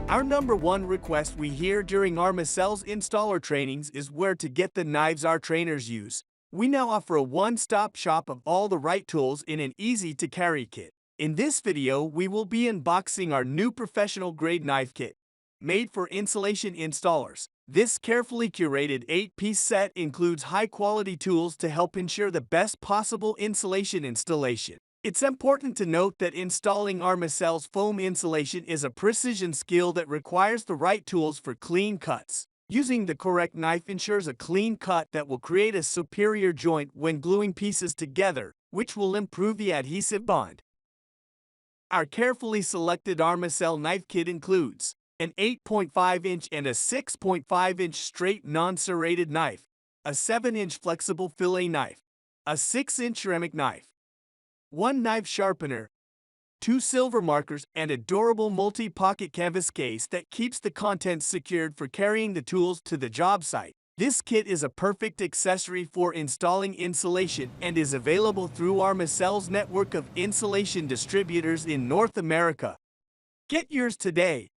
Our #1 request we hear during Armacell's installer trainings is where to get the knives our trainers use. We now offer a one-stop shop of all the right tools in an easy-to-carry kit. In this video, we will be unboxing our new professional-grade knife kit, made for insulation installers. This carefully curated 8-piece set includes high-quality tools to help ensure the best possible insulation installation. It's important to note that installing Armacell's foam insulation is a precision skill that requires the right tools for clean cuts. Using the correct knife ensures a clean cut that will create a superior joint when gluing pieces together, which will improve the adhesive bond. Our carefully selected Armacell knife kit includes an 8.5-inch and a 6.5-inch straight non-serrated knife, a 7-inch flexible fillet knife, a 6-inch ceramic knife, one knife sharpener, 2 silver markers, and a durable multi-pocket canvas case that keeps the contents secured for carrying the tools to the job site. This kit is a perfect accessory for installing insulation and is available through Armacell's network of insulation distributors in North America. Get yours today.